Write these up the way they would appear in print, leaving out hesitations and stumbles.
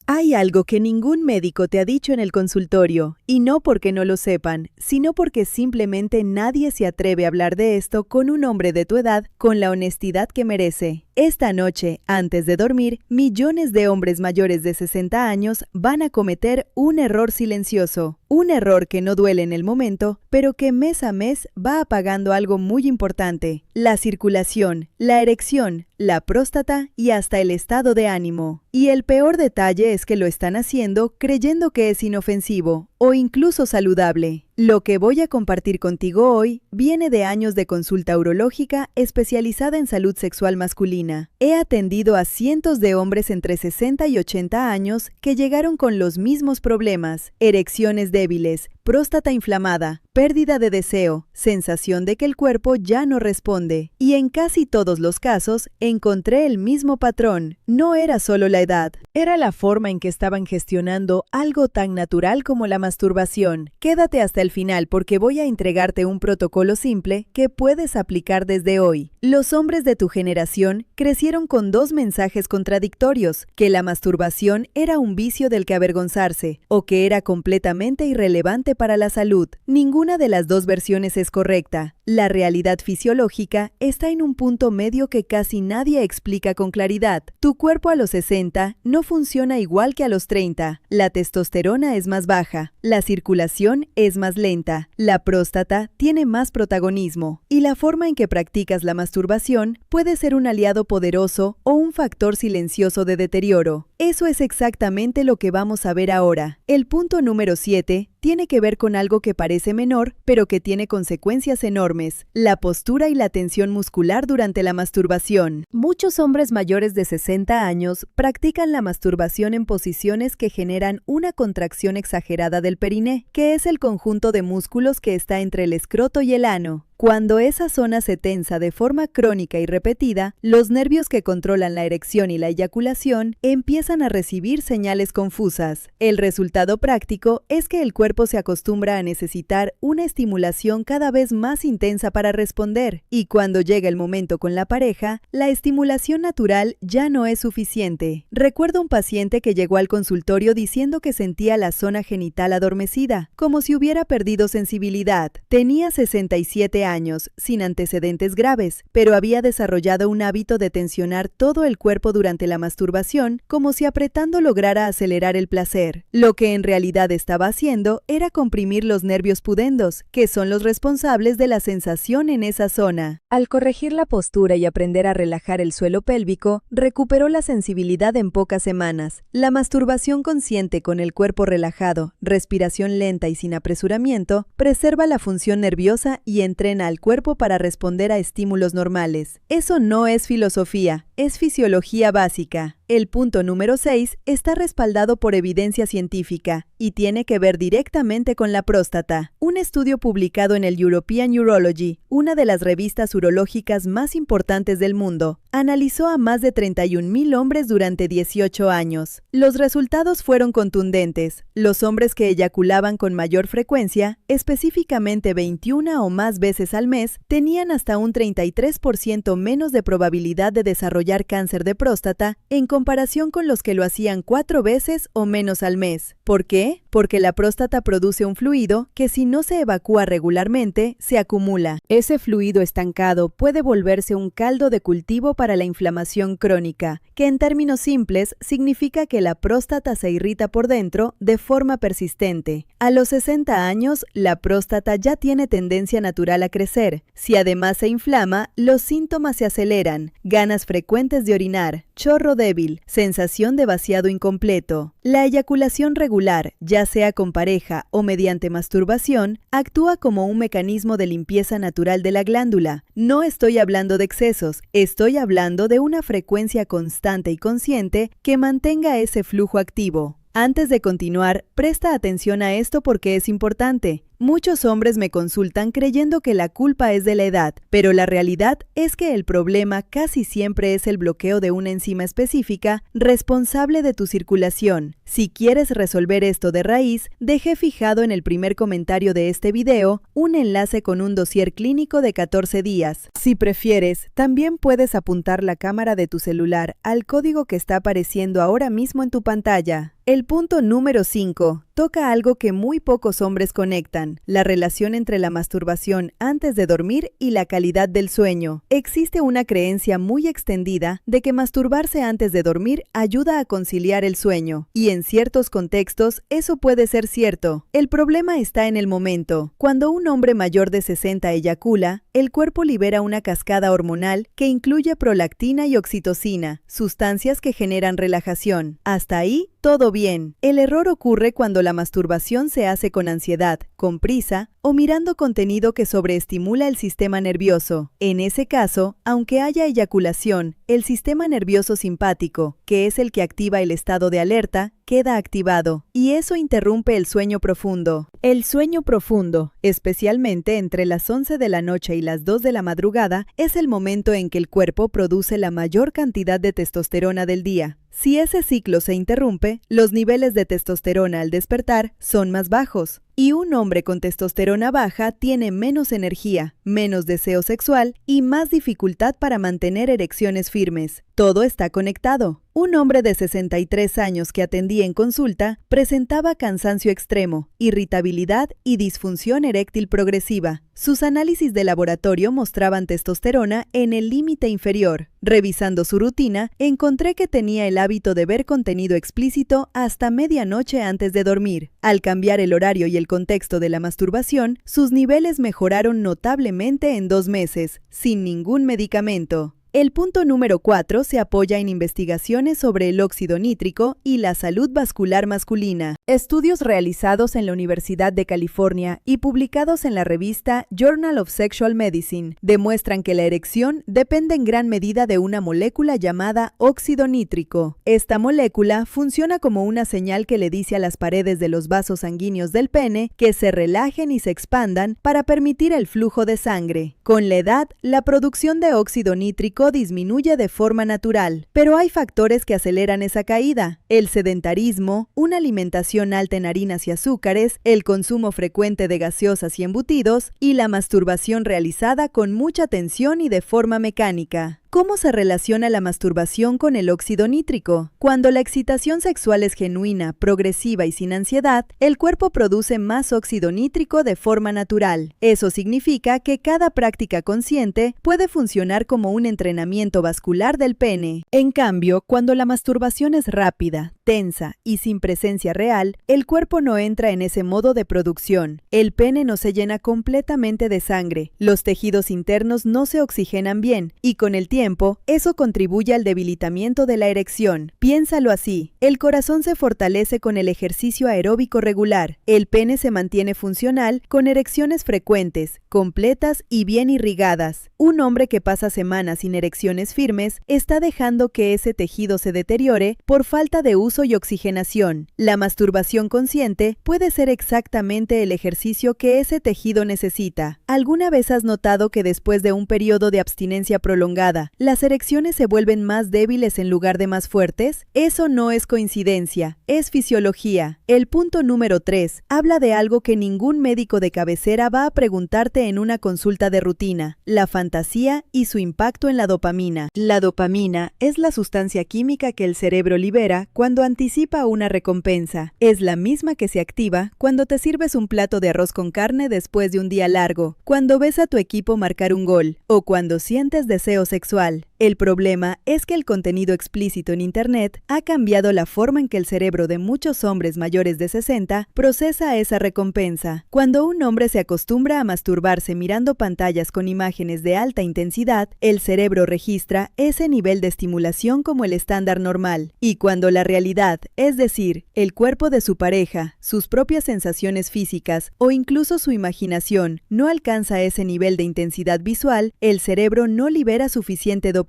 Hay algo que ningún médico te ha dicho en el consultorio, y no porque no lo sepan, sino porque simplemente nadie se atreve a hablar de esto con un hombre de tu edad con la honestidad que merece. Esta noche, antes de dormir, millones de hombres mayores de 60 años van a cometer un error silencioso. Un error que no duele en el momento, pero que mes a mes va apagando algo muy importante: la circulación, la erección, la próstata y hasta el estado de ánimo. Y el peor detalle es que lo están haciendo creyendo que es inofensivo o incluso saludable. Lo que voy a compartir contigo hoy viene de años de consulta urológica especializada en salud sexual masculina. He atendido a cientos de hombres entre 60 y 80 años que llegaron con los mismos problemas: erecciones débiles, próstata inflamada, pérdida de deseo, sensación de que el cuerpo ya no responde. Y en casi todos los casos encontré el mismo patrón. No era solo la edad, era la forma en que estaban gestionando algo tan natural como la masturbación. Quédate hasta el final porque voy a entregarte un protocolo simple que puedes aplicar desde hoy. Los hombres de tu generación crecieron con dos mensajes contradictorios: que la masturbación era un vicio del que avergonzarse o que era completamente irrelevante para la salud. Ninguna de las dos versiones es correcta. La realidad fisiológica está en un punto medio que casi nadie explica con claridad. Tu cuerpo a los 60 no funciona igual que a los 30. La testosterona es más baja, la circulación es más lenta, la próstata tiene más protagonismo, y la forma en que practicas la masturbación puede ser un aliado poderoso o un factor silencioso de deterioro. Eso es exactamente lo que vamos a ver ahora. El punto número 7 tiene que ver con algo que parece menor, pero que tiene consecuencias enormes: la postura y la tensión muscular durante la masturbación. Muchos hombres mayores de 60 años practican la masturbación en posiciones que generan una contracción exagerada del periné, que es el conjunto de músculos que está entre el escroto y el ano. Cuando esa zona se tensa de forma crónica y repetida, los nervios que controlan la erección y la eyaculación empiezan a recibir señales confusas. El resultado práctico es que el cuerpo se acostumbra a necesitar una estimulación cada vez más intensa para responder, y cuando llega el momento con la pareja, la estimulación natural ya no es suficiente. Recuerdo un paciente que llegó al consultorio diciendo que sentía la zona genital adormecida, como si hubiera perdido sensibilidad. Tenía 67 años, sin antecedentes graves, pero había desarrollado un hábito de tensionar todo el cuerpo durante la masturbación, como si apretando lograra acelerar el placer. Lo que en realidad estaba haciendo era comprimir los nervios pudendos, que son los responsables de la sensación en esa zona. Al corregir la postura y aprender a relajar el suelo pélvico, recuperó la sensibilidad en pocas semanas. La masturbación consciente con el cuerpo relajado, respiración lenta y sin apresuramiento, preserva la función nerviosa y entrena al cuerpo para responder a estímulos normales. Eso no es filosofía, es fisiología básica. El punto número 6 está respaldado por evidencia científica y tiene que ver directamente con la próstata. Un estudio publicado en el European Urology, una de las revistas urológicas más importantes del mundo, analizó a más de 31,000 hombres durante 18 años. Los resultados fueron contundentes. Los hombres que eyaculaban con mayor frecuencia, específicamente 21 o más veces al mes, tenían hasta un 33% menos de probabilidad de desarrollar cáncer de próstata en comparación con los que lo hacían 4 veces o menos al mes. ¿Por qué? Porque la próstata produce un fluido que, si no se evacúa regularmente, se acumula. Ese fluido estancado puede volverse un caldo de cultivo para la inflamación crónica, que en términos simples significa que la próstata se irrita por dentro de forma persistente. A los 60 años, la próstata ya tiene tendencia natural a crecer. Si además se inflama, los síntomas se aceleran: ganas frecuentes de orinar, chorro débil, sensación de vaciado incompleto. La eyaculación regular, ya sea con pareja o mediante masturbación, actúa como un mecanismo de limpieza natural de la glándula. No estoy hablando de excesos, estoy hablando de una frecuencia constante y consciente que mantenga ese flujo activo. Antes de continuar, presta atención a esto porque es importante. Muchos hombres me consultan creyendo que la culpa es de la edad, pero la realidad es que el problema casi siempre es el bloqueo de una enzima específica responsable de tu circulación. Si quieres resolver esto de raíz, dejé fijado en el primer comentario de este video un enlace con un dossier clínico de 14 días. Si prefieres, también puedes apuntar la cámara de tu celular al código que está apareciendo ahora mismo en tu pantalla. El punto número 5 toca algo que muy pocos hombres conectan: la relación entre la masturbación antes de dormir y la calidad del sueño. Existe una creencia muy extendida de que masturbarse antes de dormir ayuda a conciliar el sueño, y en ciertos contextos eso puede ser cierto. El problema está en el momento. Cuando un hombre mayor de 60 eyacula, el cuerpo libera una cascada hormonal que incluye prolactina y oxitocina, sustancias que generan relajación. Hasta ahí, todo bien. El error ocurre cuando la masturbación se hace con ansiedad, con prisa o mirando contenido que sobreestimula el sistema nervioso. En ese caso, aunque haya eyaculación, el sistema nervioso simpático, que es el que activa el estado de alerta, queda activado, y eso interrumpe el sueño profundo. El sueño profundo, especialmente entre las 11 de la noche y las 2 de la madrugada, es el momento en que el cuerpo produce la mayor cantidad de testosterona del día. Si ese ciclo se interrumpe, los niveles de testosterona al despertar son más bajos. Y un hombre con testosterona baja tiene menos energía, menos deseo sexual y más dificultad para mantener erecciones firmes. Todo está conectado. Un hombre de 63 años que atendí en consulta presentaba cansancio extremo, irritabilidad y disfunción eréctil progresiva. Sus análisis de laboratorio mostraban testosterona en el límite inferior. Revisando su rutina, encontré que tenía el hábito de ver contenido explícito hasta medianoche antes de dormir. Al cambiar el horario y el contexto de la masturbación, sus niveles mejoraron notablemente en 2 meses, sin ningún medicamento. El punto número 4 se apoya en investigaciones sobre el óxido nítrico y la salud vascular masculina. Estudios realizados en la Universidad de California y publicados en la revista Journal of Sexual Medicine demuestran que la erección depende en gran medida de una molécula llamada óxido nítrico. Esta molécula funciona como una señal que le dice a las paredes de los vasos sanguíneos del pene que se relajen y se expandan para permitir el flujo de sangre. Con la edad, la producción de óxido nítrico disminuye de forma natural, pero hay factores que aceleran esa caída: el sedentarismo, una alimentación alta en harinas y azúcares, el consumo frecuente de gaseosas y embutidos, y la masturbación realizada con mucha tensión y de forma mecánica. ¿Cómo se relaciona la masturbación con el óxido nítrico? Cuando la excitación sexual es genuina, progresiva y sin ansiedad, el cuerpo produce más óxido nítrico de forma natural. Eso significa que cada práctica consciente puede funcionar como un entrenamiento vascular del pene. En cambio, cuando la masturbación es rápida, tensa y sin presencia real, el cuerpo no entra en ese modo de producción. El pene no se llena completamente de sangre, los tejidos internos no se oxigenan bien, y con el tiempo, eso contribuye al debilitamiento de la erección. Piénsalo así: el corazón se fortalece con el ejercicio aeróbico regular, el pene se mantiene funcional con erecciones frecuentes, completas y bien irrigadas. Un hombre que pasa semanas sin erecciones firmes está dejando que ese tejido se deteriore por falta de uso y oxigenación. La masturbación consciente puede ser exactamente el ejercicio que ese tejido necesita. ¿Alguna vez has notado que después de un periodo de abstinencia prolongada, las erecciones se vuelven más débiles en lugar de más fuertes? Eso no es coincidencia, es fisiología. El punto número 3 habla de algo que ningún médico de cabecera va a preguntarte en una consulta de rutina: la fantasía y su impacto en la dopamina. La dopamina es la sustancia química que el cerebro libera cuando anticipa una recompensa. Es la misma que se activa cuando te sirves un plato de arroz con carne después de un día largo, cuando ves a tu equipo marcar un gol o cuando sientes deseo sexual. El problema es que el contenido explícito en Internet ha cambiado la forma en que el cerebro de muchos hombres mayores de 60 procesa esa recompensa. Cuando un hombre se acostumbra a masturbarse mirando pantallas con imágenes de alta intensidad, el cerebro registra ese nivel de estimulación como el estándar normal. Y cuando la realidad, es decir, el cuerpo de su pareja, sus propias sensaciones físicas o incluso su imaginación, no alcanza ese nivel de intensidad visual, el cerebro no libera suficiente dopamina.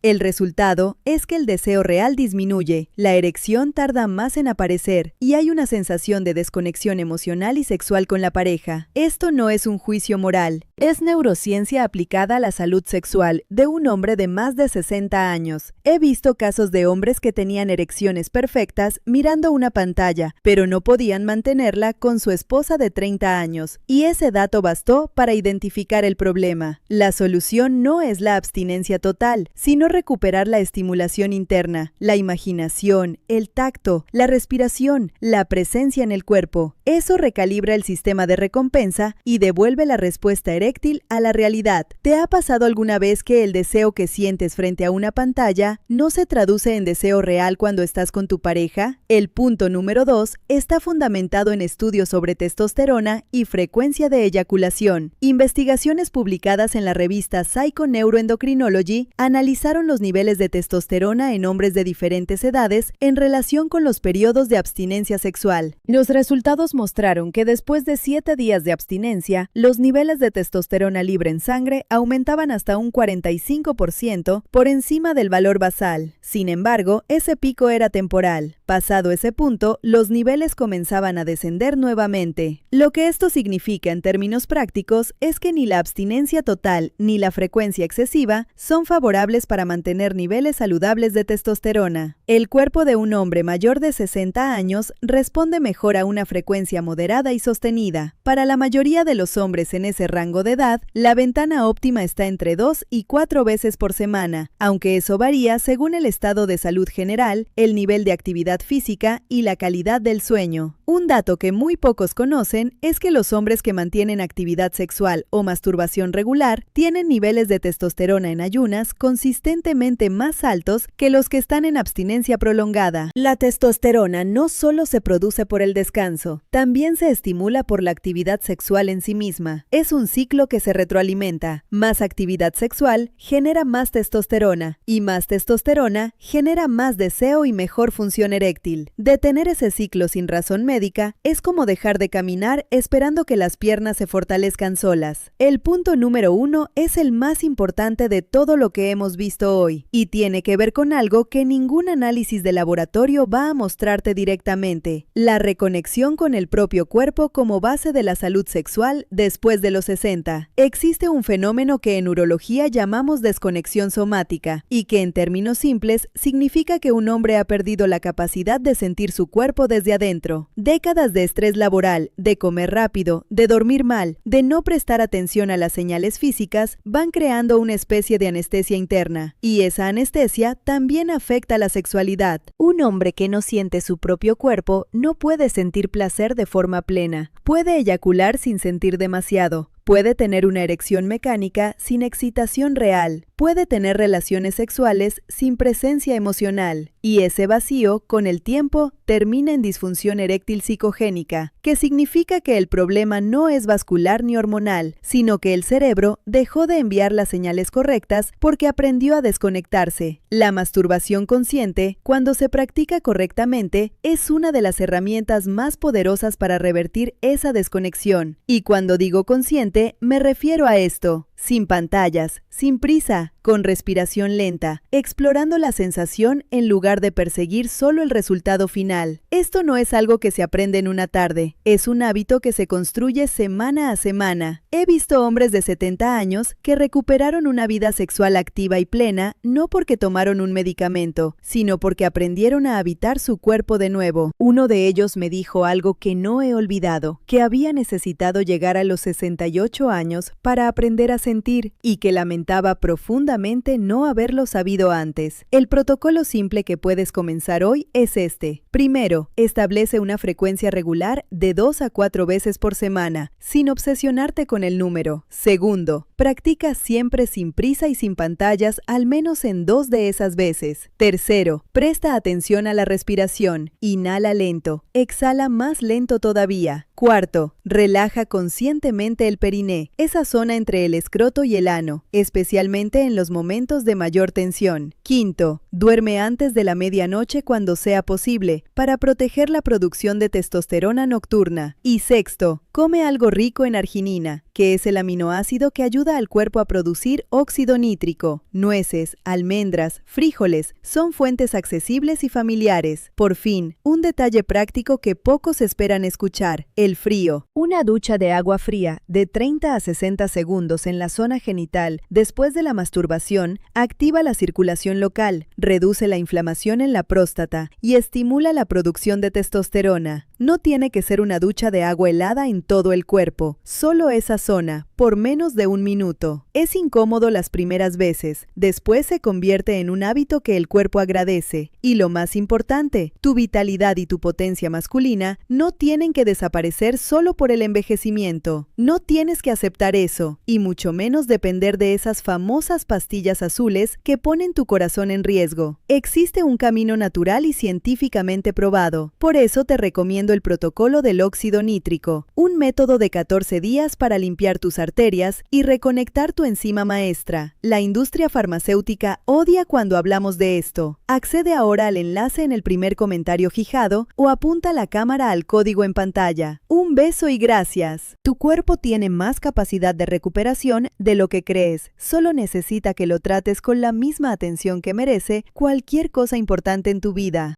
El resultado es que el deseo real disminuye, la erección tarda más en aparecer y hay una sensación de desconexión emocional y sexual con la pareja. Esto no es un juicio moral, es neurociencia aplicada a la salud sexual de un hombre de más de 60 años. He visto casos de hombres que tenían erecciones perfectas mirando una pantalla, pero no podían mantenerla con su esposa de 30 años, y ese dato bastó para identificar el problema. La solución no es la abstinencia total, total, sino recuperar la estimulación interna, la imaginación, el tacto, la respiración, la presencia en el cuerpo. Eso recalibra el sistema de recompensa y devuelve la respuesta eréctil a la realidad. ¿Te ha pasado alguna vez que el deseo que sientes frente a una pantalla no se traduce en deseo real cuando estás con tu pareja? El punto número 2 está fundamentado en estudios sobre testosterona y frecuencia de eyaculación. Investigaciones publicadas en la revista Psychoneuroendocrinology analizaron los niveles de testosterona en hombres de diferentes edades en relación con los periodos de abstinencia sexual. Los resultados mostraron que después de 7 días de abstinencia, los niveles de testosterona libre en sangre aumentaban hasta un 45% por encima del valor basal. Sin embargo, ese pico era temporal. Pasado ese punto, los niveles comenzaban a descender nuevamente. Lo que esto significa en términos prácticos es que ni la abstinencia total ni la frecuencia excesiva son favorables para mantener niveles saludables de testosterona. El cuerpo de un hombre mayor de 60 años responde mejor a una frecuencia moderada y sostenida. Para la mayoría de los hombres en ese rango de edad, la ventana óptima está entre 2 y 4 veces por semana, aunque eso varía según el estado de salud general, el nivel de actividad física y la calidad del sueño. Un dato que muy pocos conocen es que los hombres que mantienen actividad sexual o masturbación regular tienen niveles de testosterona en ayunas consistentemente más altos que los que están en abstinencia prolongada. La testosterona no solo se produce por el descanso, también se estimula por la actividad sexual en sí misma. Es un ciclo que se retroalimenta. Más actividad sexual genera más testosterona y más testosterona genera más deseo y mejor función eréctil. Detener ese ciclo sin razón médica es como dejar de caminar esperando que las piernas se fortalezcan solas. El punto número 1 es el más importante de todo lo que hemos visto hoy y tiene que ver con algo que ningún análisis de laboratorio va a mostrarte directamente: la reconexión con el propio cuerpo como base de la salud sexual después de los 60. Existe un fenómeno que en urología llamamos desconexión somática y que en términos simples significa que un hombre ha perdido la capacidad de sentir su cuerpo desde adentro. Décadas de estrés laboral, de comer rápido, de dormir mal, de no prestar atención a las señales físicas, van creando una especie de anestesia interna, y esa anestesia también afecta la sexualidad. Un hombre que no siente su propio cuerpo no puede sentir placer de forma plena, puede eyacular sin sentir demasiado, puede tener una erección mecánica sin excitación real, puede tener relaciones sexuales sin presencia emocional, y ese vacío, con el tiempo, termina en disfunción eréctil psicogénica, que significa que el problema no es vascular ni hormonal, sino que el cerebro dejó de enviar las señales correctas porque aprendió a desconectarse. La masturbación consciente, cuando se practica correctamente, es una de las herramientas más poderosas para revertir esa desconexión. Y cuando digo consciente, me refiero a esto: sin pantallas, sin prisa, con respiración lenta, explorando la sensación en lugar de perseguir solo el resultado final. Esto no es algo que se aprende en una tarde, es un hábito que se construye semana a semana. He visto hombres de 70 años que recuperaron una vida sexual activa y plena no porque tomaron un medicamento, sino porque aprendieron a habitar su cuerpo de nuevo. Uno de ellos me dijo algo que no he olvidado, que había necesitado llegar a los 68 años para aprender a sentir y que lamentaba profundamente no haberlo sabido antes. El protocolo simple que puedes comenzar hoy es este. Primero, establece una frecuencia regular de 2 a 4 veces por semana, sin obsesionarte con el número. Segundo, practica siempre sin prisa y sin pantallas al menos en 2 de esas veces. Tercero, presta atención a la respiración. Inhala lento, exhala más lento todavía. Cuarto, relaja conscientemente el periné, esa zona entre el escroto y el ano, especialmente en los momentos de mayor tensión. Quinto, duerme antes de la medianoche cuando sea posible, para proteger la producción de testosterona nocturna. Y sexto, come algo rico en arginina, que es el aminoácido que ayuda al cuerpo a producir óxido nítrico. Nueces, almendras, frijoles son fuentes accesibles y familiares. Por fin, un detalle práctico que pocos esperan escuchar: el frío. Una ducha de agua fría de 30 a 60 segundos en la zona genital después de la masturbación activa la circulación local, reduce la inflamación en la próstata y estimula la producción de testosterona. No tiene que ser una ducha de agua helada en todo el cuerpo, solo esa zona, por menos de 1 minuto. Es incómodo las primeras veces, después se convierte en un hábito que el cuerpo agradece. Y lo más importante, tu vitalidad y tu potencia masculina no tienen que desaparecer solo por el envejecimiento. No tienes que aceptar eso, y mucho menos depender de esas famosas pastillas azules que ponen tu corazón en riesgo. Existe un camino natural y científicamente probado. Por eso te recomiendo el protocolo del óxido nítrico, un método de 14 días para limpiar tus arterias y reconectar tu enzima maestra. La industria farmacéutica odia cuando hablamos de esto. Accede ahora al enlace en el primer comentario fijado o apunta la cámara al código en pantalla. Un beso y gracias. Tu cuerpo tiene más capacidad de recuperación de lo que crees. Solo necesita que lo trates con la misma atención que merece cualquier cosa importante en tu vida.